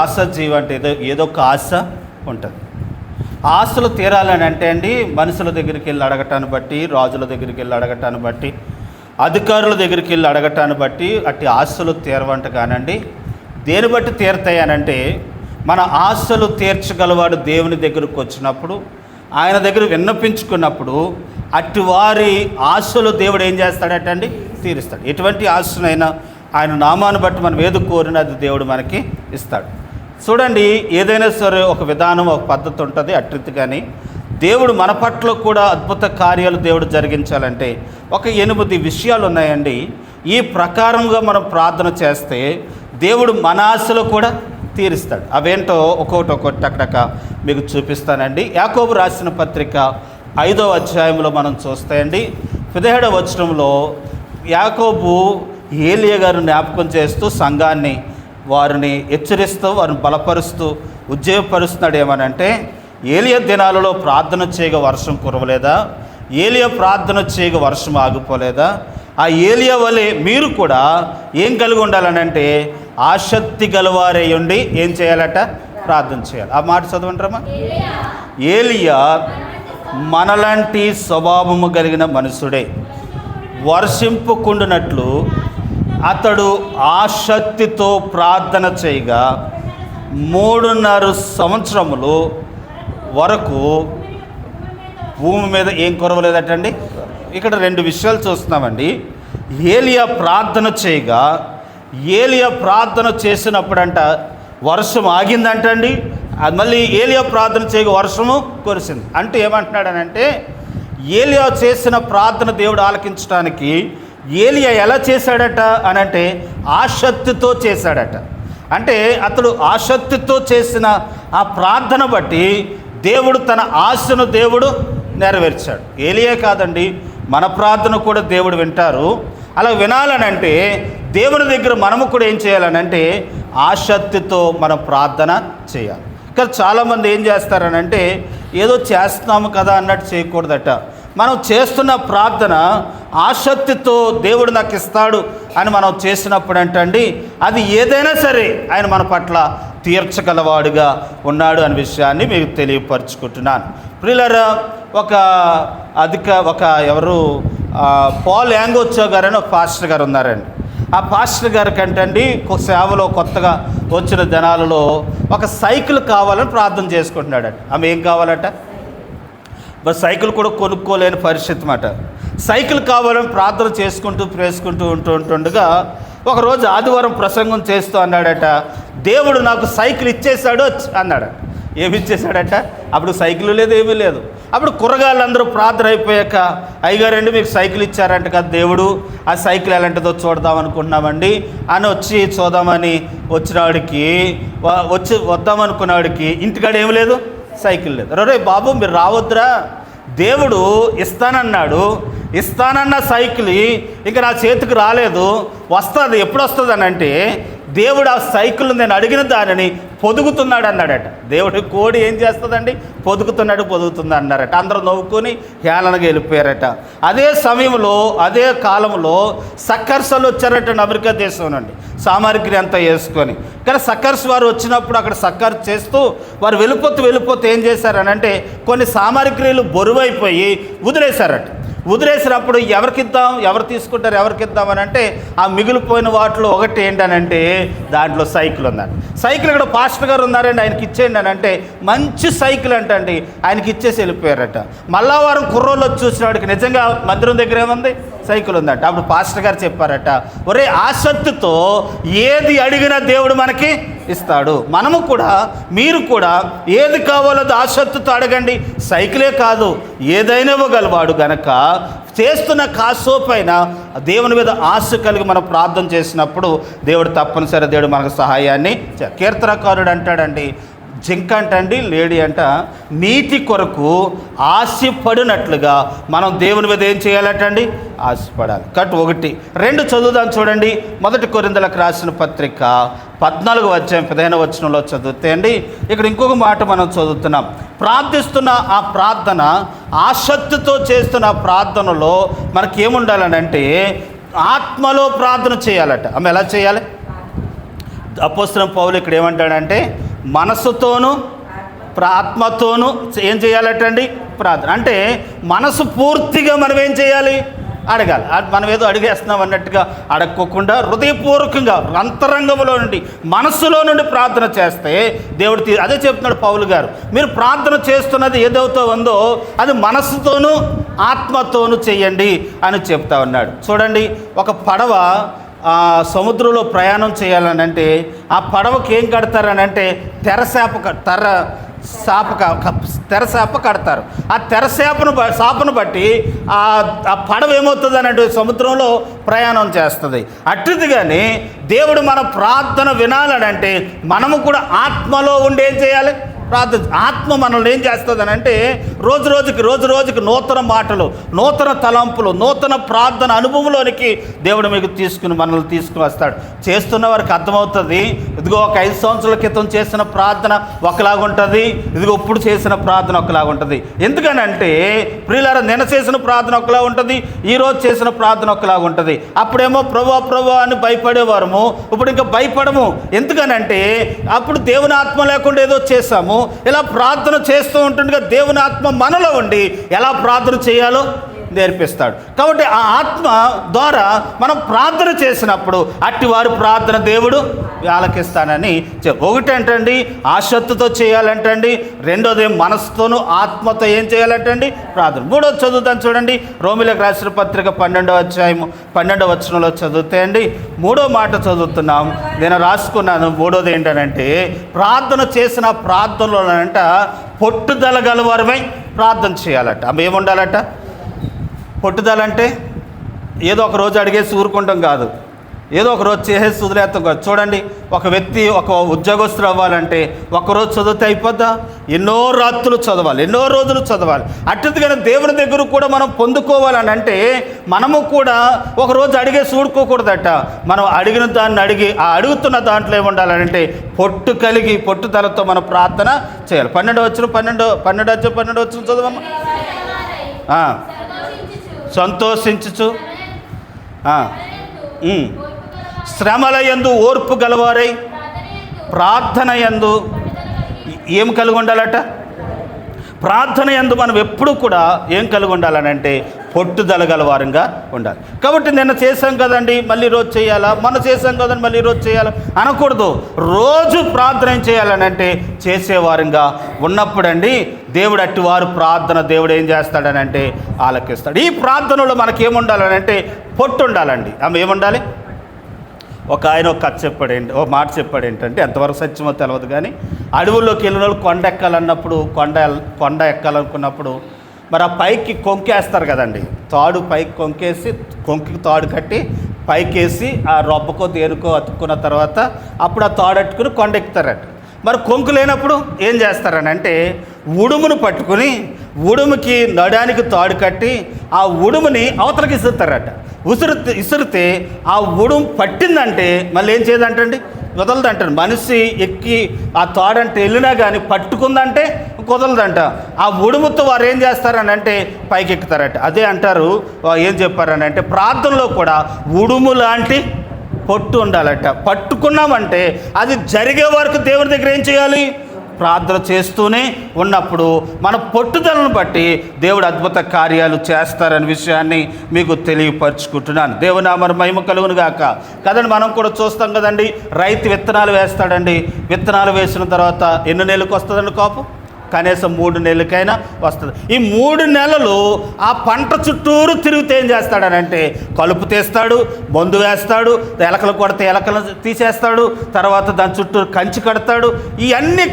ఆశాజీవి అంటే ఏదో ఒక ఆశ ఉంటుంది. ఆశలు తీరాలని అంటే అండి, మనుషుల దగ్గరికి వెళ్ళి అడగటాన్ని బట్టి, రాజుల దగ్గరికి వెళ్ళి అడగటాన్ని బట్టి, అధికారుల దగ్గరికి వెళ్ళి అడగటాన్ని బట్టి అట్టి ఆశలు తీరవంట కానండి. దేని బట్టి తీరుతాయనంటే, మన ఆశలు తీర్చగలవాడు దేవుని దగ్గరకు వచ్చినప్పుడు, ఆయన దగ్గర విన్నపించుకున్నప్పుడు అట్టి వారి ఆశలు దేవుడు ఏం చేస్తాడటండి, తీరుస్తాడు. ఎటువంటి ఆశనైనా ఆయన నామాన్ని బట్టి మనం ఏది కోరినది దేవుడు మనకి ఇస్తాడు. చూడండి, ఏదైనా సరే ఒక విధానం, ఒక పద్ధతి ఉంటుంది. అట్రితి కానీ దేవుడు మన పట్ల కూడా అద్భుత కార్యాలు దేవుడు జరిగించాలంటే ఒక 8 విషయాలు ఉన్నాయండి. ఈ ప్రకారంగా మనం ప్రార్థన చేస్తే దేవుడు మన ఆశలు కూడా తీరుస్తాడు. అవేంటో ఒక్కొక్కటి అక్కడక్క మీకు చూపిస్తానండి. యాకోబు రాసిన పత్రిక 5వ అధ్యాయంలో మనం చూస్తే అండి, 17వ వచనంలో యాకోబు ఏలియా గారు జ్ఞాపకం చేస్తూ సంఘాన్ని వారిని హెచ్చరిస్తూ వారిని బలపరుస్తూ ఉజ్జీవపరుస్తున్నాడు. ఏమనంటే, ఏలియా దినాలలో ప్రార్థన చేయగా వర్షం కురవలేదా? ఏలియా ప్రార్థన చేయగా వర్షం ఆగిపోలేదా? ఆ ఏలియా వలె మీరు కూడా ఏం కలిగి ఉండాలనంటే, ఆసక్తి గలవారై ఉండి ఏం చేయాలట? ప్రార్థన చేయాలి. ఆ మాట చదవంటారమ్మా. ఏలియా మనలాంటి స్వభావము కలిగిన మనుషుడే. వర్షింపుకుండునట్లు అతడు ఆసక్తితో ప్రార్థన చేయగా 3.5 సంవత్సరములు వరకు భూమి మీద ఏం కురవలేదటండి. ఇక్కడ 2 విషయాలు చూస్తున్నామండి. ఏలియా ప్రార్థన చేయగా, ఏలియా ప్రార్థన చేసినప్పుడంట వర్షం ఆగిందంటండి. అది మళ్ళీ ఏలియా ప్రార్థన చేయగా వర్షము కురిసింది. అంటే ఏమంటున్నాడనంటే, ఏలియా చేసిన ప్రార్థన దేవుడు ఆలకించడానికి ఏలియా ఎలా చేశాడట అనంటే, ఆసక్తితో చేశాడట. అంటే అతడు ఆసక్తితో చేసిన ఆ ప్రార్థన బట్టి దేవుడు తన ఆశను దేవుడు నెరవేర్చాడు. ఏలియా కాదండి, మన ప్రార్థన కూడా దేవుడు వింటారు. అలా వినాలనంటే దేవుని దగ్గర మనము కూడా ఏం చేయాలనంటే, ఆసక్తితో మనం ప్రార్థన చేయాలి. కానీ చాలామంది ఏం చేస్తారనంటే, ఏదో చేస్తున్నాము కదా అన్నట్టు చేయకూడదట. మనం చేస్తున్న ప్రార్థన ఆసక్తితో దేవుడు నాకు ఇస్తాడు అని మనం చేసినప్పుడు అంటండి, అది ఏదైనా సరే ఆయన మన పట్ల తీర్చగలవాడుగా ఉన్నాడు అనే విషయాన్ని మీకు తెలియపరుచుకుంటున్నాను. ప్రియులారా, ఎవరు పాల్ యాంగోచో గారు అని ఒక పాస్టర్ గారు ఉన్నారండి. ఆ పాస్టర్ గారి కంటండి సేవలో కొత్తగా వచ్చిన దినాలలో ఒక సైకిల్ కావాలని ప్రార్థన చేసుకుంటున్నాడట. ఆమె ఏం కావాలట? బస్ సైకిల్ కూడా కొనుక్కోలేని పరిస్థితి మాట. సైకిల్ కావాలని ప్రార్థన చేసుకుంటూ ఉంటుండగా ఒకరోజు ఆదివారం ప్రసంగం చేస్తూ అన్నాడట, దేవుడు నాకు సైకిల్ ఇచ్చేశాడు అన్నాడు. ఏమి ఇచ్చేశాడట? అప్పుడు సైకిల్ లేదు, ఏమీ లేదు. అప్పుడు కూరగాయలందరూ ప్రార్థన అయిపోయాక, అయ్యగారండి మీకు సైకిల్ ఇచ్చారంట కదా దేవుడు, ఆ సైకిల్ ఎలాంటిదో చూడదాం అనుకుంటున్నామండి అని వచ్చి చూద్దామని వద్దామనుకున్నవాడికి ఇంటికాడ ఏమి లేదు, సైకిల్ లేదు. రే బాబు మీరు రావద్దురా, దేవుడు ఇస్తానన్న సైకిల్ ఇంకా నా చేతికి రాలేదు, వస్తుంది. ఎప్పుడు వస్తుంది అని అంటే, దేవుడు ఆ సైకిల్ నేను అడిగిన దానిని పొదుగుతున్నాడు అన్నాడట. దేవుడి కోడి ఏం చేస్తుందండి? పొదుగుతుంది అన్నారట. అందరూ నవ్వుకొని హేళనగా వెళ్ళిపోయారట. అదే సమయంలో, అదే కాలంలో సక్కర్స్లు వచ్చారట అమెరికా దేశం నుండి, సామాగ్రి అంతా వేసుకొని. కానీ సక్కర్స్ వారు వచ్చినప్పుడు అక్కడ సక్కర్ చేస్తూ వారు వెళ్ళిపోతే ఏం చేశారనంటే, కొన్ని సామాగ్రిలు బరువైపోయి వదిలేసినప్పుడు ఎవరు తీసుకుంటారు, ఎవరికిద్దామని అంటే, ఆ మిగిలిపోయిన వాటిలో ఒకటి ఏంటనంటే దాంట్లో సైకిల్ ఉందండి. సైకిల్ ఇక్కడ పాస్టర్ గారు ఉన్నారండి, ఆయనకి ఇచ్చేయండి అని అంటే, మంచి సైకిల్ అంటండి, ఆయనకి ఇచ్చేసి వెళ్ళిపోయారట. మళ్ళా వారం కుర్రోళ్ళు వచ్చి చూసినవాడికి నిజంగా మందిరం దగ్గర ఏముంది, సైకిల్ ఉందంట. అప్పుడు పాస్టర్ గారు చెప్పారట, ఒరే ఆసక్తితో ఏది అడిగినా దేవుడు మనకి ఇస్తాడు. మనము కూడా, మీరు కూడా ఏది కావాలో ఆసక్తితో అడగండి. సైకిలే కాదు, ఏదైనా ఇవ్వగలవాడు గనక చేస్తున్న కాసోపైన దేవుని మీద ఆశ కలిగి మనం ప్రార్థన చేసినప్పుడు దేవుడు తప్పనిసరి దేవుడు మనకు సహాయాన్ని. కీర్తనకారుడు అంటాడండి, జింక అంటండి లేడీ అంట, నీతి కొరకు ఆశపడినట్లుగా మనం దేవుని మీద ఏం చేయాలటండి? ఆశపడాలి. 1, 2 చదువుదాం చూడండి. 1 కొరింథీయులకు రాసిన పత్రిక 14వ అధ్యాయం 15వ వచనంలో చదివితే అండి, ఇక్కడ ఇంకొక మాట మనం చదువుతున్నాం. ప్రార్థిస్తున్న ఆ ప్రార్థన, ఆసక్తితో చేస్తున్న ఆ ప్రార్థనలో మనకి ఏముండాలని అంటే, ఆత్మలో ప్రార్థన చేయాలట. ఆమె ఎలా చేయాలి? అపోస్తలుడైన పౌలు ఇక్కడ ఏమంటాడంటే మనసుతోనూ ఆత్మతోనూ ఏం చేయాలటండి? ప్రార్థన. అంటే మనసు పూర్తిగా మనం ఏం చేయాలి? అడగాలి. మనం ఏదో అడిగేస్తున్నాం అన్నట్టుగా అడగకోకుండా హృదయపూర్వకంగా అంతరంగంలో నుండి మనస్సులో నుండి ప్రార్థన చేస్తే దేవుడు అదే చెప్తున్నాడు పౌలు గారు, మీరు ప్రార్థన చేస్తున్నది ఏదైతే ఉందో అది మనస్సుతోనూ ఆత్మతోనూ చెయ్యండి అని చెప్తా ఉన్నాడు. చూడండి, ఒక పడవ సముద్రంలో ప్రయాణం చేయాలని అంటే ఆ పడవకి ఏం కడతారని అంటే తెరసాప కడతారు. ఆ సాపను బట్టి ఆ పడవ ఏమవుతుంది అని అంటే సముద్రంలో ప్రయాణం చేస్తుంది. అట్టిదిగాని దేవుడు మన ప్రార్థన వినాలనంటే మనము కూడా ఆత్మలో ఉండి ఏం చేయాలి? ప్రార్థన. ఆత్మ మనల్ని ఏం చేస్తుంది అని అంటే రోజు రోజుకి నూతన మాటలు, నూతన తలంపులు, నూతన ప్రార్థన అనుభవంలోనికి దేవుడు మీకు మనల్ని తీసుకుని వస్తాడు. చేస్తున్న వారికి అర్థమవుతుంది, ఇదిగో ఒక 5 సంవత్సరాల క్రితం చేసిన ప్రార్థన ఒకలాగుంటుంది, ఇదిగో ఇప్పుడు చేసిన ప్రార్థన ఒకలాగుంటుంది. ఎందుకనంటే ప్రియులారా, నిన్న చేసిన ప్రార్థన ఒకలా ఉంటుంది, ఈరోజు చేసిన ప్రార్థన ఒకలాగా ఉంటుంది. అప్పుడేమో ప్రభు అని భయపడేవారము, ఇప్పుడు ఇంకా భయపడము. ఎందుకనంటే అప్పుడు దేవుని ఆత్మ లేకుండా ఏదో చేశాము. ఇలా ప్రార్థన చేస్తూ ఉంటుండగా దేవుని ఆత్మ మనలో ఉండి ఎలా ప్రార్థన చేయాలో నేర్పిస్తాడు. కాబట్టి ఆ ఆత్మ ద్వారా మనం ప్రార్థన చేసినప్పుడు అట్టి వారి ప్రార్థన దేవుడు ఆలకిస్తానని ఒకటేంటండి, ఆసక్తితో చేయాలంటండి. రెండోది మనసుతోనూ ఆత్మతో ఏం చేయాలంటండి? ప్రార్థన. మూడోది చదువుతాను చూడండి, రోమిలకు రాసిన పత్రిక 12వ అధ్యాయము 12వ వచనంలో చదివితే అండి 3వ మాట చదువుతున్నాం, నేను రాసుకున్నాను. మూడోది ఏంటనంటే ప్రార్థన చేసిన ప్రార్థనలోనంట పట్టుదల గలవారమై ప్రార్థన చేయాలట. అవి ఏముండాలట? పట్టుదల అంటే ఏదో ఒక రోజు అడిగేసి ఊరుకుంటాం కాదు, ఏదో ఒక రోజు చేసేసి వదిలేస్తాం కాదు. చూడండి, ఒక వ్యక్తి ఒక ఉద్యోగస్తులు అవ్వాలంటే ఒకరోజు చదివితే అయిపోద్దా? ఎన్నో రాత్రులు చదవాలి, ఎన్నో రోజులు చదవాలి. అట్టిదిగానే దేవుని దగ్గర కూడా మనం పొందుకోవాలని అంటే మనము కూడా ఒకరోజు అడిగేసి ఊరుకోకూడదట. మనం అడిగిన దాన్ని అడుగుతున్న దాంట్లో ఏముండాలంటే పట్టుదలతో మనం ప్రార్థన చేయాలి. 12 వచ్చిన చదవమ్మా. సంతోషించుచు శ్రమల యందు ఓర్పు గలవారై ప్రార్థన యందు ఏం కలిగి ఉండాలట? ప్రార్థన యందు మనం ఎప్పుడు కూడా ఏం కలిగి ఉండాలనంటే పట్టుదల గలవారంగా ఉండాలి. కాబట్టి నిన్న చేసాం కదండి మళ్ళీ రోజు చేయాలా, మొన్న చేసాం కదండి మళ్ళీ రోజు చేయాలా అనకూడదు. రోజు ప్రార్థన చేయాలనంటే చేసేవారంగా ఉన్నప్పుడండి దేవుడు అట్టి వారు ప్రార్థన దేవుడు ఏం చేస్తాడనంటే ఆలకిస్తాడు. ఈ ప్రార్థనలో మనకేముండాలనంటే పొట్టు ఉండాలండి. ఆమె ఏముండాలి? ఒక ఆయన ఒక కథ చెప్పాడు, ఒక మాట చెప్పాడు. ఏంటంటే ఎంతవరకు సత్యమో తెలియదు కానీ అడవుల్లోకి వెళ్ళిన వాళ్ళు కొండ ఎక్కాలన్నప్పుడు కొండ ఎక్కాలనుకున్నప్పుడు మరి ఆ పైకి కొంకేస్తారు కదండి, తాడు పైకి కొంకేసి కొంకి తాడు కట్టి పైకేసి ఆ రొబ్బకో దేనికో అతుక్కున్న తర్వాత అప్పుడు ఆ తాడు అట్టుకుని కొండ ఎక్కుతారట. మరి కొంకు లేనప్పుడు ఏం చేస్తారనంటే ఉడుమును పట్టుకుని ఉడుముకి నడానికి తాడు కట్టి ఆ ఉడుముని అవతలకి ఇసురుతారట. ఇసురితే ఆ ఉడుము పట్టిందంటే మళ్ళీ ఏం చేయదంటండి, కుదలదంటాడు. మనిషి ఎక్కి ఆ తాడంటే వెళ్ళినా కానీ పట్టుకుందంటే కుదలదంట. ఆ ఉడుముతో వారు ఏం చేస్తారనంటే పైకి ఎక్కుతారట. అదే అంటారు, ఏం చెప్పారనంటే ప్రార్థనలో కూడా ఉడుము లాంటి పొట్టు ఉండాలట. పట్టుకున్నామంటే అది జరిగే వరకు దేవుని దగ్గర ఏం చేయాలి? ప్రార్థన చేస్తూనే ఉన్నప్పుడు మన పట్టుదలను బట్టి దేవుడు అద్భుత కార్యాలు చేస్తారనే విషయాన్ని మీకు తెలియపరుచుకుంటున్నాను. దేవుని నామమున మహిమ కలుగును గాక. కదండి, మనం కూడా చూస్తాం కదండి, రైతు విత్తనాలు వేస్తాడండి. విత్తనాలు వేసిన తర్వాత ఎన్ని నెలలకు వస్తుందండి కాపు? కనీసం 3 నెలలకైనా వస్తుంది. ఈ 3 నెలలు ఆ పంట చుట్టూరు తిరిగితే ఏం చేస్తాడనంటే కలుపు తీస్తాడు, మందు వేస్తాడు, ఎలకలు కొడితే ఎలకలు తీసేస్తాడు, తర్వాత దాని చుట్టూరు కంచి కడతాడు. ఇవన్నీ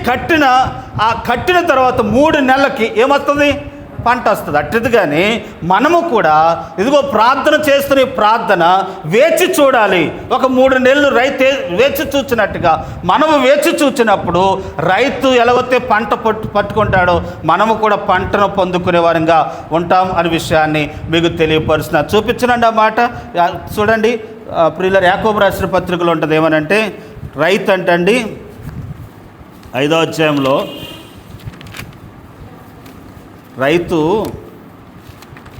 కట్టిన తర్వాత 3 నెలలకి ఏమొస్తుంది? పంట వస్తుంది. అట్టిదిగానే మనము కూడా ఇదిగో ప్రార్థన చేస్తున్న ప్రార్థన వేచి చూడాలి. ఒక 3 నెలలు రైతు వేచి చూచినట్టుగా మనము వేచి చూచినప్పుడు రైతు ఎలాగైతే పంట పట్టుకుంటాడో మనము కూడా పంటను పొందుకునే వారంగా ఉంటాం అనే విషయాన్ని మీకు తెలియపరుస్తున్నా. చూపించనండి ఆ మాట. చూడండి, ప్రియులారా, యాకోబు రాసిన పత్రికలో ఉంటుంది ఏమనంటే రైతు అంటండి 5వ అధ్యాయంలో రైతు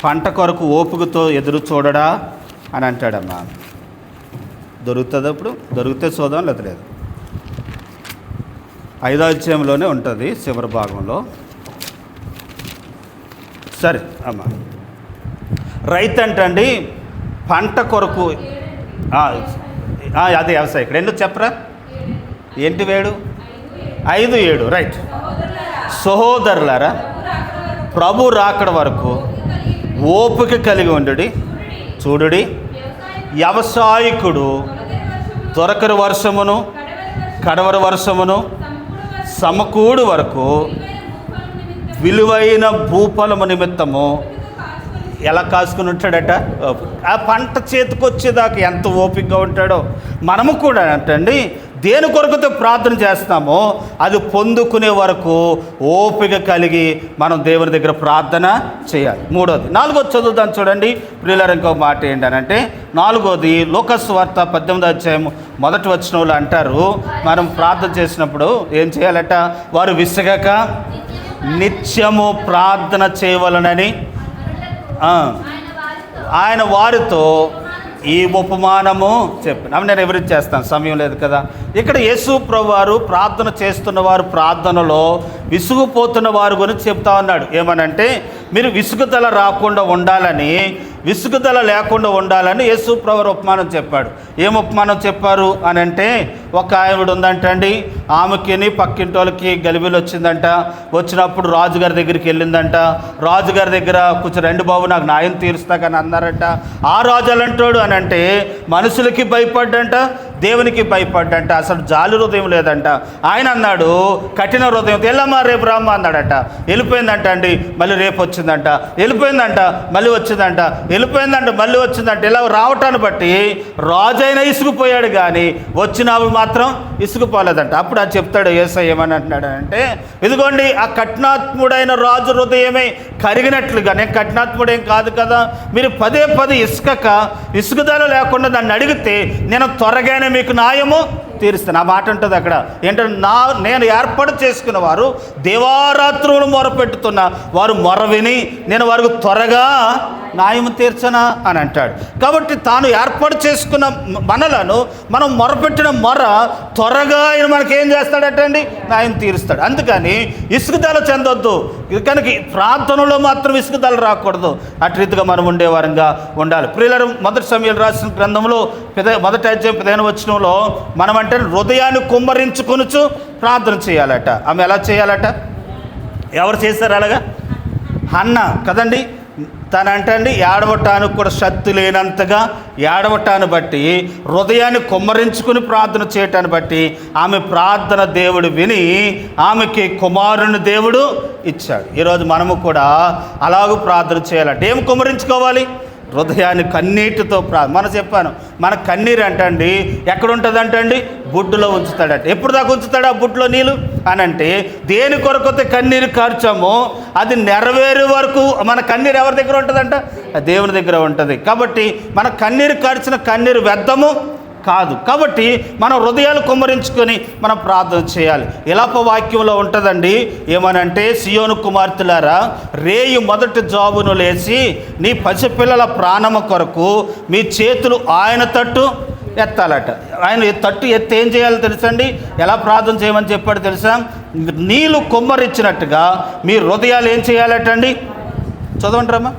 పంట కొరకు ఓపికతో ఎదురు చూడడా అని అంటాడమ్మా. దొరుకుతుంది, అప్పుడు దొరికితే చూద్దాం, లేదు 5వ అధ్యాయంలోనే ఉంటుంది చివరి భాగంలో. సరే అమ్మ, రైతు అంటండి పంట కొరకు అదే వ్యవసాయం. ఇక్కడ ఎందుకు చెప్పరా? ఏంటి 7 5 7 రైట్. సహోదరులారా, ప్రభు రాకడ వరకు ఓపిక కలిగి ఉండుడి. చూడుడి, వ్యవసాయకుడు తొరకరి వర్షమును కడవరి వర్షమును సమకూడు వరకు విలువైన భూఫలము నిమిత్తము ఎలా కాసుకుని ఉంటాడట? ఆ పంట చేతికొచ్చేదాకా ఎంత ఓపికగా ఉంటాడో మనము కూడా అంటండి దేని కొరకుతో ప్రార్థన చేస్తామో అది పొందుకునే వరకు ఓపిక కలిగి మనం దేవుని దగ్గర ప్రార్థన చేయాలి. 3వది 4వది చదువుదాం చూడండి ప్రియులారా. ఇంకో మాట ఏంటనంటే 4వది లూకాసు వార్త 18వ అధ్యాయం 1వ వచనంలో అంటారు, మనం ప్రార్థన చేసినప్పుడు ఏం చేయాలట? వారు విసగక నిత్యము ప్రార్థన చేయవలనని ఆయన వారితో ఈ ఉపమానము చెప్పిన. నేను ఎవరికి చేస్తాను, సమయం లేదు కదా. ఇక్కడ యేసు ప్రభువారు ప్రార్థన చేస్తున్న వారు ప్రార్థనలో విసుగుపోతున్న వారు గురించి చెప్తా ఉన్నాడు. ఏమనంటే మీరు విసుగుదల రాకుండా ఉండాలని, విసుగుదల లేకుండా ఉండాలని యేసు ప్రభువారు ఉపమానం చెప్పాడు. ఏం ఉపమానం చెప్పారు అని అంటే, ఒక ఆవిడ ఉందంటండి, ఆమెకిని పక్కింటి వాళ్ళకి గలిబిలు వచ్చిందంట. వచ్చినప్పుడు రాజుగారి దగ్గరికి వెళ్ళిందంట. రాజుగారి దగ్గర కొంచెం 2 బాబు నాకు న్యాయం తీరుస్తాకని అన్నారంట. ఆ రాజు అలంటాడు అని అంటే మనుషులకి భయపడ్డంట, దేవునికి భయపడ్డంట, అసలు జాలి హృదయం లేదంట. ఆయన అన్నాడు కఠిన హృదయం, తెల్లమ్మా రేపు రామ్మ అన్నాడట. వెళ్ళిపోయిందంట అండి, మళ్ళీ రేపు వచ్చిందంట. వెళ్ళిపోయిందంట, మళ్ళీ వచ్చిందంట. వెళ్ళిపోయిందంట, మళ్ళీ వచ్చిందంట. ఇలా రావటాన్ని బట్టి రాజు అయినా ఇసుకుపోయాడు, కానీ వచ్చినప్పుడు మాత్రం ఇసుకుపోలేదంట. అప్పుడు అది చెప్తాడు యేసయ్య ఏమని అంటున్నాడు అంటే, ఇదిగోండి ఆ కఠినాత్ముడైన రాజు హృదయమే కరిగినట్లుగా, నేను కఠినాత్ముడేం కాదు కదా, మీరు పదే ఇసుకుదల లేకుండా దాన్ని అడిగితే నేను త్వరగానే మీకు న్యాయము తీరుస్తాను. ఆ మాట ఉంటుంది అక్కడ. ఏంటంటే నేను ఏర్పాటు చేసుకున్న వారు దేవారాత్రులు మొరపెట్టుతున్న వారు మొర విని నేను వారికి త్వరగా న్యాయం తీర్చనా అని అంటాడు. కాబట్టి తాను ఏర్పాటు చేసుకున్న మనలను మనం మొరపెట్టిన మొర త్వరగా ఆయన మనకి ఏం చేస్తాడటండి? న్యాయం తీరుస్తాడు. అందుకని ఇసుకుదల చెందొద్దు. కనుక ప్రార్థనలో మాత్రం ఇసుకుదల రాకూడదు. అటు రీతిగా మనం ఉండేవారంగా ఉండాలి. ప్రియులారా, 1 సమూయేలు రాసిన గ్రంథంలో 1వ అధ్యాయం 15వ వచనంలో మనం అంటే హృదయాన్ని కుమ్మరించుకొనుచు ప్రార్థన చేయాలట. ఆమె ఎలా చేయాలట? ఎవరు చేశారు అలాగా? హన్న కదండి. తనంటండి ఏడవటానికి కూడా శక్తి లేనంతగా ఏడవటాన్ని బట్టి, హృదయాన్ని కుమ్మరించుకుని ప్రార్థన చేయటాన్ని బట్టి ఆమె ప్రార్థన దేవుడు విని ఆమెకి కుమారుని దేవుడు ఇచ్చాడు. ఈరోజు మనము కూడా అలాగూ ప్రార్థన చేయాలంటే ఏం కుమ్మరించుకోవాలి? హృదయాన్ని కన్నీటితో మనం చెప్పాను, మన కన్నీరు అంటండి ఎక్కడ ఉంటుందంటండి? బుడ్డులో ఉంచుతాడట. ఎప్పుడు దాకా ఉంచుతాడు ఆ బుడ్డులో నీళ్ళు అని అంటే, దేని కొరకొతే కన్నీరు కార్చామో అది నెరవేరే వరకు మన కన్నీరు ఎవరి దగ్గర ఉంటుందంట? దేవుని దగ్గర ఉంటుంది. కాబట్టి మన కన్నీరు కార్చిన కన్నీరు వ్యర్థము కాదు. కాబట్టి మనం హృదయాలు కుమ్మరించుకొని మనం ప్రార్థన చేయాలి. ఇలాప వాక్యంలో ఉంటుందండి, ఏమనంటే, సియోను కుమార్తెలారా, రేయి మొదటి జాబును లేచి నీ పసిపిల్లల ప్రాణము కొరకు మీ చేతులు ఆయన తట్టు ఎత్తాలట. ఆయన తట్టు ఎత్తి ఏం చేయాలో తెలుసండి? ఎలా ప్రార్థన చేయమని చెప్పాడు తెలుసా? నీళ్ళు కుమ్మరించినట్టుగా మీ హృదయాలు ఏం చేయాలటండి? చదవంటారమ్మా.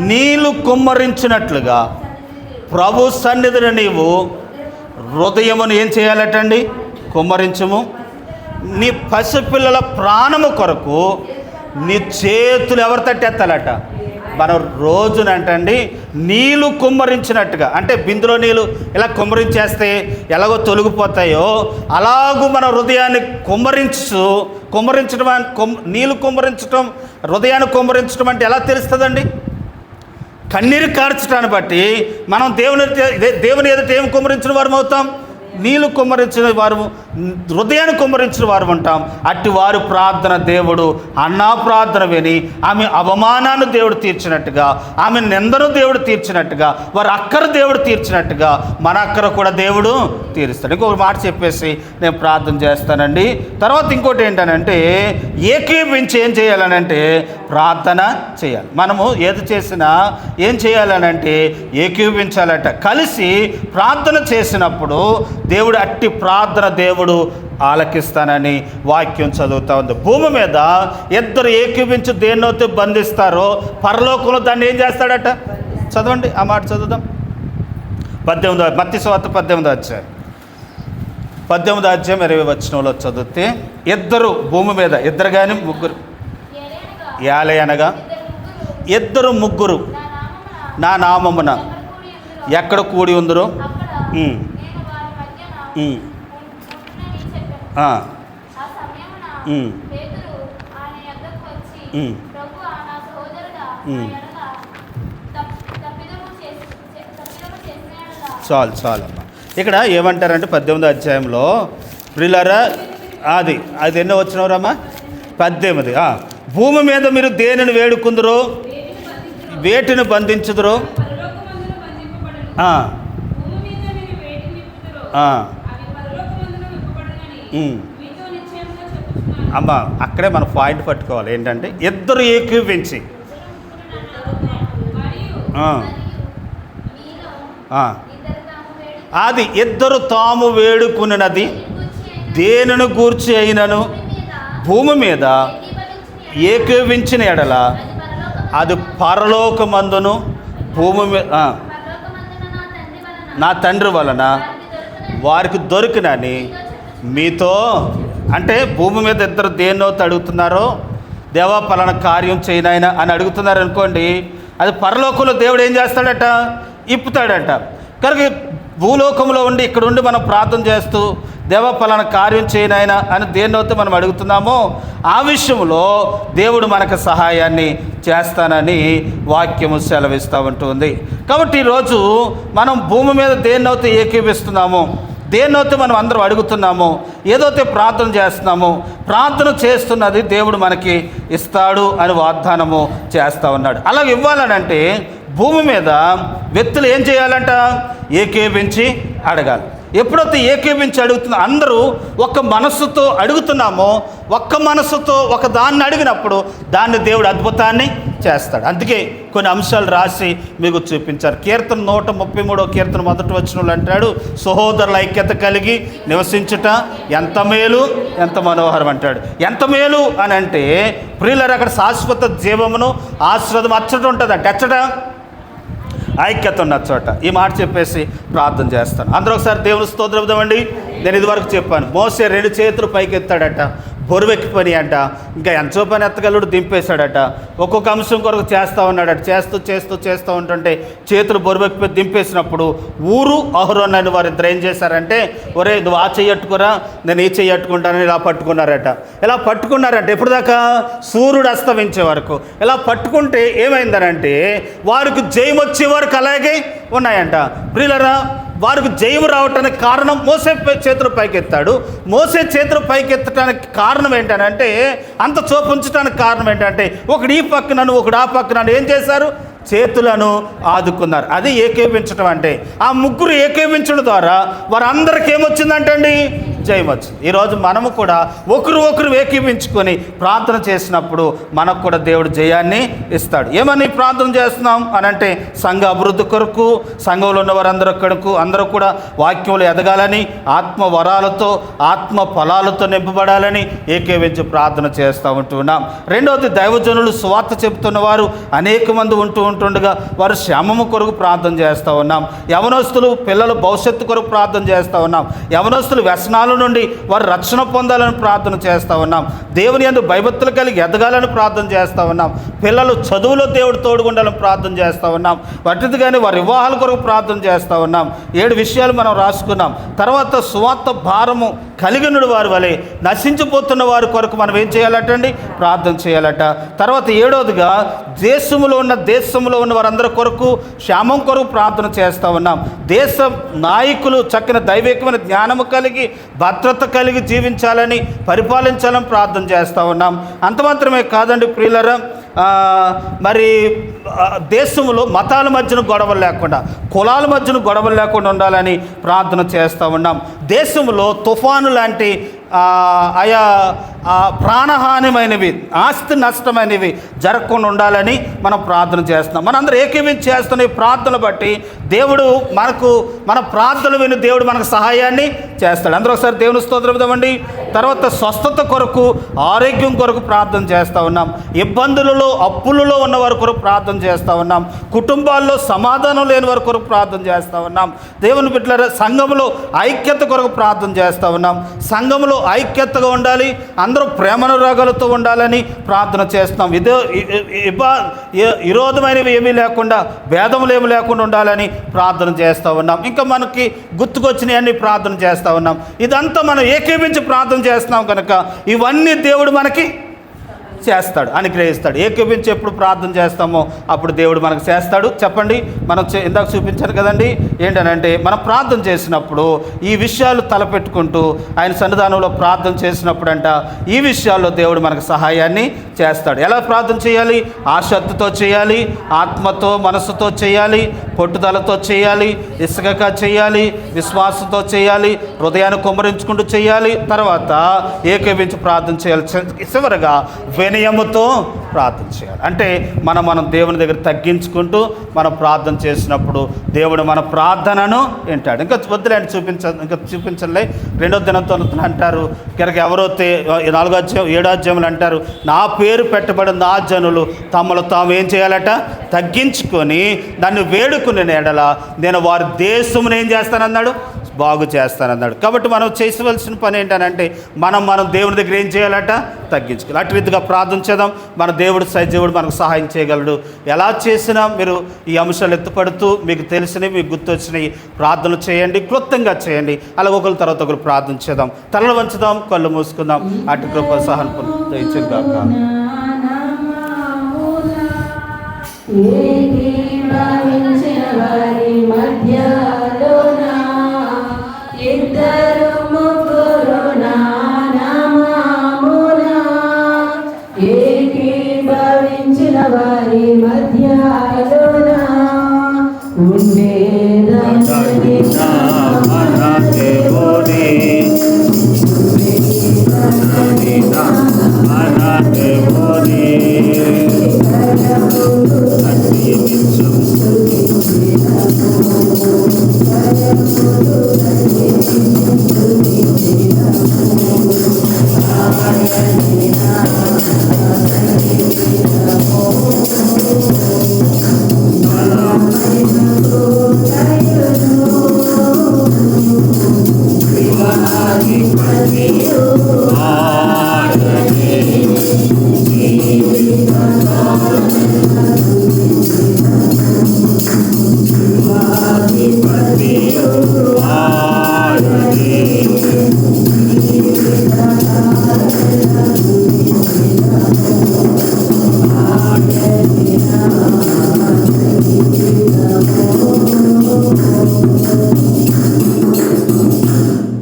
నీళ్ళు కుమ్మరించినట్లుగా ప్రభు సన్నిధిని నీవు హృదయమును ఏం చేయాలటండి? కుమ్మరించము. నీ పసిపిల్లల ప్రాణము కొరకు నీ చేతులు ఎవరు తట్టెత్తాలట? మనం రోజునంటండి నీళ్ళు కుమ్మరించినట్టుగా, అంటే బిందులో నీళ్ళు ఇలా కుమ్మరించేస్తే ఎలాగో తొలగిపోతాయో అలాగూ మన హృదయాన్ని కుమ్మరించడం నీళ్ళు కుమ్మరించడం, హృదయాన్ని కుమ్మరించడం అంటే ఎలా తెలుస్తుందండి? కన్నీరు కార్చడాన్ని బట్టి మనం దేవుని ఎదుట ఏం కుమ్మరించిన వారం అవుతాం? నీళ్ళు కుమ్మరించిన వారు హృదయాన్ని కుమ్మరించిన వారు ఉంటాం. అట్టి వారు ప్రార్థన దేవుడు అన్నా ప్రార్థన విని ఆమె అవమానాన్ని దేవుడు తీర్చినట్టుగా, ఆమె నిందను దేవుడు తీర్చినట్టుగా, వారి అక్కర దేవుడు తీర్చినట్టుగా మన అక్కర కూడా దేవుడు తీరుస్తాడు. ఇంకొక మాట చెప్పేసి నేను ప్రార్థన చేస్తానండి. తర్వాత ఇంకోటి ఏంటనంటే ఏకీభించి ఏం చేయాలనంటే ప్రార్థన చేయాలి. మనము ఏది చేసినా ఏం చేయాలనంటే ఏకీభించాలట. కలిసి ప్రార్థన చేసినప్పుడు దేవుడు అట్టి ప్రార్థన దేవుడు ఆలకిస్తానని వాక్యం చదువుతూ ఉంది. భూమి మీద ఇద్దరు ఏకీభించి దేన్నైతే బంధిస్తారో పరలోకంలో దాన్ని ఏం చేస్తాడట? చదవండి, ఆ మాట చదువుదాం. 18 మత్తయి సువార్త 18వ అధ్యాయం 20వ వచనంలో చదివితే, ఇద్దరు భూమి మీద, ఇద్దరు కానీ ముగ్గురు, యాలే అనగా ఇద్దరు ముగ్గురు నా నామమున ఎక్కడ కూడి ఉందరో చాలమ్మా. ఇక్కడ ఏమంటారంటే 18వ అధ్యాయంలో ప్రియులారా, అది ఎన్నో వచ్చినవరమ్మా? 18. భూమి మీద మీరు దేనిని వేడుకుందరో వేటిని బంధించుదురో అమ్మ, అక్కడే మన పాయింట్ పట్టుకోవాలి. ఏంటంటే ఇద్దరు ఏకీవించి అది ఇద్దరు తాము వేడుకున్నది దేనిని గూర్చి అయినను భూమి మీద ఏకీవించిన ఎడల అది పరలోకమందును భూమి మీద నా తండ్రి వలన వారికి దొరికినని మీతో, అంటే భూమి మీద ఇద్దరు దేన్నోతో అడుగుతున్నారో, దేవా పలానా కార్యం చేయనాయన అని అడుగుతున్నారు అనుకోండి, అది పరలోకంలో దేవుడు ఏం చేస్తాడట? ఇప్పుతాడట. కనుక భూలోకంలో ఉండి ఇక్కడ ఉండి మనం ప్రార్థన చేస్తూ దేవా పలానా కార్యం చేయనాయన అని దేన్నైతే మనం అడుగుతున్నామో ఆ విషయంలో దేవుడు మనకు సహాయాన్ని చేస్తానని వాక్యము సెలవిస్తూ ఉంటుంది. కాబట్టి ఈరోజు మనం భూమి మీద దేన్నైతే ఏకీపిస్తున్నామో, దేన్నైతే మనం అందరూ అడుగుతున్నామో, ఏదైతే ప్రార్థన చేస్తున్నామో, ప్రార్థన చేస్తున్నది దేవుడు మనకి ఇస్తాడు అని వాగ్దానము చేస్తూ ఉన్నాడు. అలా ఇవ్వాలనంటే భూమి మీద వ్యక్తులు ఏం చేయాలంట? ఏకీభించి అడగాలి. ఎప్పుడైతే ఏకీభించి అడుగుతున్నా అందరూ ఒక్క మనస్సుతో అడుగుతున్నామో, ఒక్క మనస్సుతో ఒక దాన్ని అడిగినప్పుడు దాన్ని దేవుడు అద్భుతాన్ని చేస్తాడు. అందుకే కొన్ని అంశాలు రాసి మీకు చూపించారు. కీర్తన 133వ కీర్తన 1వ వచనంలో అంటాడు, సహోదరుల ఐక్యత కలిగి నివసించుట ఎంత మేలు ఎంత మనోహరం అంటాడు. ఎంత మేలు అని అంటే ప్రియులారా, అక్కడ శాశ్వత జీవమును ఆశ్రదం అచ్చట ఉంటుంది. అంటే అచ్చట ఐక్యత ఉన్న చోట. ఈ మాట చెప్పేసి ప్రార్థన చేస్తాను. అందరూ ఒకసారి దేవుని స్తోత్రం ఇద్దామండి. నేను ఇదివరకు చెప్పాను, మోసే 2 చేతులు పైకి ఎత్తాడట, బొరువెక్కి పని అంట, ఇంకా ఎంతో పని ఎత్తగలుడు దింపేశాడట. ఒక్కొక్క అంశం కొరకు చేస్తూ ఉన్నాడట. చేస్తూ ఉంటుంటే చేతులు బొరువెక్కి దింపేసినప్పుడు ఊరు అహరోన్ అని వారు ఇద్దరు ఏం చేశారంటే, ఒరే నువ్వు ఆ చెయ్యట్టుకురా, నేను ఈ చెయ్యట్టుకుంటానని ఇలా పట్టుకున్నారట. ఇలా పట్టుకున్నారంటే ఎప్పుడు దాకా? సూర్యుడు అస్తమించే వరకు. ఇలా పట్టుకుంటే ఏమైందనంటే వారికి జయం వచ్చే వరకు అలాగే ఉన్నాయంట. ప్రియులరా, వారికి జయం రావటానికి కారణం మోసే చేతులు పైకెత్తాడు. మోసే చేతులు పైకెత్తడానికి కారణం ఏంటంటే, అంత చూపించడానికి కారణం ఏంటంటే, ఒకడు ఈ పక్కనను ఒకడు ఆ పక్కనను ఏం చేశారు? చేతులను ఆదుకున్నారు. అది ఏకీభించడం అంటే. ఆ ముగ్గురు ఏకీభించడం ద్వారా వారందరికీ ఏమొచ్చిందంటండి? జయం వచ్చింది. ఈరోజు మనము కూడా ఒకరు ఏకీభించుకొని ప్రార్థన చేసినప్పుడు మనకు కూడా దేవుడు జయాన్ని ఇస్తాడు. ఏమని ప్రార్థన చేస్తున్నాం అని అంటే, సంఘ అభివృద్ధి కొరకు, సంఘంలో ఉన్న వారందరూ కొరకు, అందరూ కూడా వాక్యంలో ఎదగాలని, ఆత్మ వరాలతో ఆత్మ ఫలాలతో నింపబడాలని ఏకీభించి ప్రార్థన చేస్తూ ఉంటున్నాం. రెండవది, దైవజనులు సువార్త చెబుతున్న వారు అనేక మంది ఉంటుండగా వారు శ్రమము కొరకు ప్రార్థన చేస్తూ ఉన్నాం. యవనస్తులు పిల్లల భవిష్యత్తు కొరకు ప్రార్థన చేస్తూ ఉన్నాం. యవనస్తులు వ్యసనాల నుండి వారు రక్షణ పొందాలని ప్రార్థన చేస్తూ ఉన్నాం. దేవుని యందు భయభక్తులు కలిగి ఎదగాలని ప్రార్థన చేస్తూ ఉన్నాం. పిల్లలు చదువులో దేవుడు తోడుగుండాలని ప్రార్థన చేస్తూ ఉన్నాం. వాటిగానే వారి వివాహాల కొరకు ప్రార్థన చేస్తూ ఉన్నాం. 7 విషయాలు మనం రాసుకున్నాం. తర్వాత సువార్త భారము కలిగిన వారి వలె నశించిపోతున్న వారి కొరకు మనం ఏం చేయాలటండి? ప్రార్థన చేయాలట. తర్వాత 7వదిగా దేశంలో ఉన్న వారందరి కొరకు క్షేమం కొరకు ప్రార్థన చేస్తూ ఉన్నాం. దేశ నాయకులు చక్కని దైవికమైన జ్ఞానము కలిగి భద్రత కలిగి జీవించాలని, పరిపాలించాలని ప్రార్థన చేస్తూ ఉన్నాం. అంత మాత్రమే కాదండి ప్రియులరా, మరి దేశంలో మతాల మధ్యన గొడవలు లేకుండా, కులాల మధ్యన గొడవలు లేకుండా ఉండాలని ప్రార్థన చేస్తూ ఉన్నాం. దేశంలో తుఫాను లాంటి ఆయా ప్రాణహానిమైనవి, ఆస్తి నష్టమైనవి జరగకుండా ఉండాలని మనం ప్రార్థన చేస్తున్నాం. మనందరం ఏకీవించి చేస్తున్న ఈ ప్రార్థనలు బట్టి దేవుడు మన ప్రార్థనలు విని దేవుడు మనకు సహాయాన్ని చేస్తాడు. అందరూ ఒకసారి దేవుని స్తోత్రం ఇద్దామండి. తర్వాత స్వస్థత కొరకు, ఆరోగ్యం కొరకు ప్రార్థన చేస్తూ ఉన్నాం. ఇబ్బందులలో, అప్పులలో ఉన్న వారి కొరకు ప్రార్థన చేస్తూ ఉన్నాం. కుటుంబాల్లో సమాధానం లేని వారి కొరకు ప్రార్థన చేస్తూ ఉన్నాం. దేవుని బిడ్డలారా, సంఘంలో ఐక్యత కొరకు ప్రార్థన చేస్తూ ఉన్నాం. సంఘంలో ఐక్యతగా ఉండాలి, అందరూ ప్రేమానురాగాలతో ఉండాలని ప్రార్థన చేస్తున్నాం. విరోధమైనవి ఏమీ లేకుండా, భేదములు ఏమి లేకుండా ఉండాలని ప్రార్థన చేస్తూ ఉన్నాం. ఇంకా మనకి గుర్తుకొచ్చినవన్నీ ప్రార్థన చేస్తూ ఉన్నాం. ఇదంతా మనం ఏకీభించి ప్రార్థన చేస్తున్నాం కనుక ఇవన్నీ దేవుడు మనకి చేస్తాడు, అనుగ్రహిస్తాడు. ఏకీభించి ఎప్పుడు ప్రార్థన చేస్తామో అప్పుడు దేవుడు మనకు చేస్తాడు. చెప్పండి, మనం ఇందాక చూపించాను కదండి, ఏంటనంటే మనం ప్రార్థన చేసినప్పుడు ఈ విషయాలు తలపెట్టుకుంటూ ఆయన సన్నిధానంలో ప్రార్థన చేసినప్పుడు ఈ విషయాల్లో దేవుడు మనకు సహాయాన్ని చేస్తాడు. ఎలా ప్రార్థన చేయాలి? ఆసక్తితో చేయాలి, ఆత్మతో, మనసుతో చేయాలి, పట్టుదలతో చేయాలి, ఇసుకగా చేయాలి, విశ్వాసంతో చేయాలి, హృదయాన్ని కుమ్మరించుకుంటూ చేయాలి. తర్వాత ఏకీభించి ప్రార్థన చేయాలి. చివరగా వినయముతో ప్రార్థన చేయాలి. అంటే మనం దేవుని దగ్గర తగ్గించుకుంటూ మనం ప్రార్థన చేసినప్పుడు దేవుడు మన ప్రార్థనను వింటాడు. ఇంకా వద్దులేండి, చూపించలే. 2వ దినవృత్తాంతం అంటారు కనుక ఎవరైతే 4వ అధ్యాయం 7వ అధ్యాయంలో అంటారు, నా పేరు పెట్టబడిన నా జనులు తమను తాము ఏం చేయాలట? తగ్గించుకొని నన్ను వేడుకునే ఎడల నేను వారి దేశమును ఏం చేస్తానన్నాడు? బాగు చేస్తానన్నాడు. కాబట్టి మనం చేయవలసిన పని ఏంటనంటే మనం దేవుని దగ్గర ఏం చేయాలట? తగ్గించుకోవాలి. అటు రీతిగా ప్రార్థన చేద్దాం. మన దేవుడు సజీవుడు, మనకు సహాయం చేయగలడు. ఎలా చేసినా మీరు ఈ అంశాలు ఎత్తుపడుతూ మీకు తెలిసినవి, మీకు గుర్తొచ్చినవి ప్రార్థనలు చేయండి, క్లుప్తంగా చేయండి. అలాగే ఒకరి తర్వాత ఒకరు ప్రార్థన చేద్దాం. తలలు వంచుదాం, కళ్ళు మూసుకుందాం. అటు కృప సహనం దయచేద్దాం. ఇద్దరు ముగ్గురు నామమున ఏకీభవించిన వారి మధ్యలోన ఉండేదని మన దేవుడే.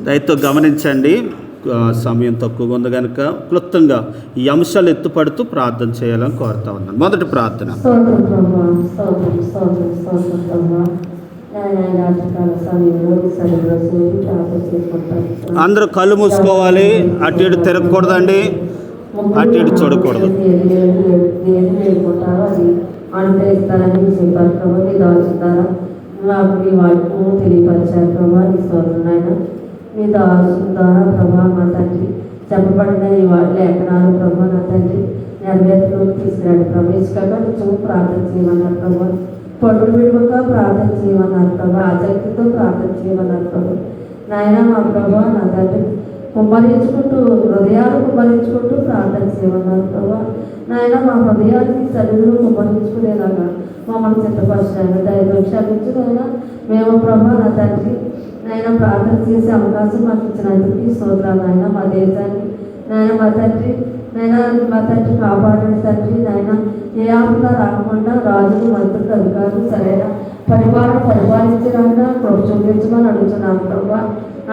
దయతో గమనించండి, సమయం తక్కువగా ఉంది కనుక క్లుప్తంగా ఈ అంశాలు ఎత్తుపడుతూ ప్రార్థన చేయాలని కోరుతా ఉన్నాను. మొదటి ప్రార్థన. అందరూ కళ్ళు మూసుకోవాలి, అటు ఇటు తిరగకూడదండి, అటు ఇటు చూడకూడదు. తెలియపరిచారు ప్రభా, నీ స్తోత్రం. మీ దాసు ద్వారా ప్రభా మా తండ్రి చెప్పబడిన ఈ లేఖనాలు ప్రభా నా తండ్రి నెరవేర్పులోకి తీసుకురండి ప్రభా. ఇసుకగా నువ్వు ప్రార్థన చేయమన్నారు ప్రభా, పడులు విడువగా ప్రార్థన చేయమన్నారు ప్రభా, ఆసక్తితో ప్రార్థన చేయమన్నారు ప్రభా. నాయన మా ప్రభా నా తండ్రి కుమ్మరించుకుంటూ, హృదయాలు కుమ్మరించుకుంటూ ప్రార్థన చేయమన్నారు ప్రభా. నాయన మా హృదయాన్ని సరిగ్గా కుమ్మరించుకునేలాగా మమ్మల్ని సిద్ధపరిచాను. దయతో క్షమించునైనా మేము ప్రభా నా తండ్రి నాయన ప్రార్థన చేసే అవకాశం మాకు ఇచ్చినందుకు స్తోత్రాలు. నాయన మా దేశాన్ని నాయన మా తండ్రి కాపాడండి తండ్రి. నాయన ఏ ఆపద రాకుండా రాజులు, మంత్రులు, అధికారులు సరైన పరిపాలించడానికి కృప చూపించమని అడుగుతున్నాను ప్రభా.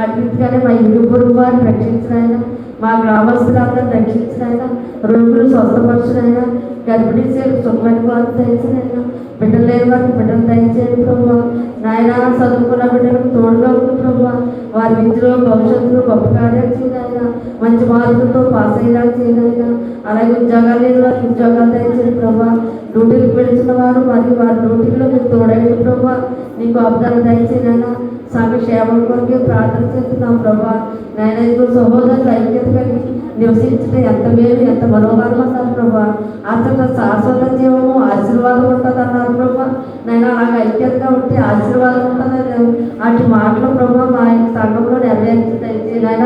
అటు రీతిగానే మా ఇరువురు వారిని రక్షించినైనా, మా గ్రామస్తులందరూ రక్షించినైనా, రోగులు స్వస్థపరచునైనా, గర్భిణీ సేవలు సుఖమైన వారు దయచేనైనా, బిడ్డలు లేని వారికి బిడ్డలు దయచేయండి ప్రభావ. నాయన చదువుకున్న బిడ్డలకు తోడుగా ఉంది ప్రభావ. వారి విద్యలో భవిష్యత్తులో గొప్ప కార్యాలు చేయనైనా, మంచి మార్కులతో పాస్ అయ్యేలా చేయనైనా, అలాగే ఉద్యోగాలు లేని వారికి ఉద్యోగాలు దయచేయండి ప్రభావ. డ్యూటీలకు వెళుతున్న వారు మరియు వారి డ్యూటీలో మీరు తోడైన ప్రభావ. నీకు అబ్దాలు దయచేనైనా, సంఘ క్షేమం కొరకే ప్రార్థన చేస్తున్నాం ప్రభా. నాయన ఇద్దరు సహోదరులు ఐక్యత కలిగి నివసించడం ఎంత మేలు, ఎంత మనోహరం అన్నారు ప్రభా. అతను శాశ్వత జీవము ఆశీర్వాదం ఉంటుంది అన్నారు ప్రభా. నేను అలాగ ఐక్యతగా ఉంటే ఆశీర్వాదం ఉంటుందని అటు మాటలు ప్రభా మా సంఘంలో నెరవేర్చి నాయన.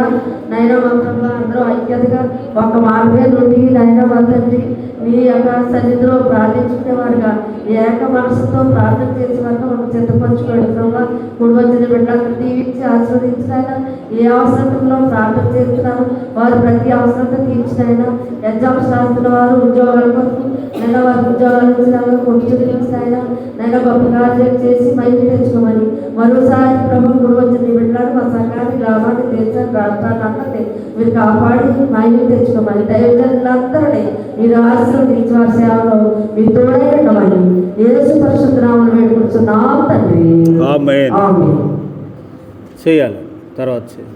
నైనా మా ప్రభా అందరూ ఐక్యతగా ఒక మాట మీద ఉండి నాయన మా తండ్రి మీ యొక్క సన్నిధిలో ప్రార్థించుకునేవారుగా ఏక మనసుతో ప్రార్థన చేసే వరకు మనం సిద్ధపరచుకోండి ప్రభా. మూడు వచ్చిన బిడ్డలకు దీవించి ఆశీర్వదించినైనా, ఏ అవసరంలో ప్రార్థన చేస్తున్నారు వారు ప్రతి అవసరంతో తీర్చినైనా, ఎగ్జామ్స్ రాస్తున్న వారు ఉద్యోగాల కొరకు నేను వారి ఉద్యోగాలు ఇచ్చినాక కొట్టుకునిచ్చినైనా, నేను గొప్ప కార్యాలు చేసి మైలు తెచ్చుకోమని మరోసారి ప్రభు మూడు వచ్చిన బిడ్డలను మా సంఘాన్ని, గ్రామాన్ని, దేశాన్ని, రాష్ట్రాన్ని అందరినీ మీరు కాపాడి మైలు తెచ్చుకోమని దైవజనులందరినీ మీరు ఆశీర్వదించి వారి సేవలో మీరు తోడై ఉండమని యేసు పరిశుద్ధ నామములో వేడుకుంటున్నాం తండ్రి. ఆమేన్. ఆమేన్. చేయాలి తర్వాత చేయాలి.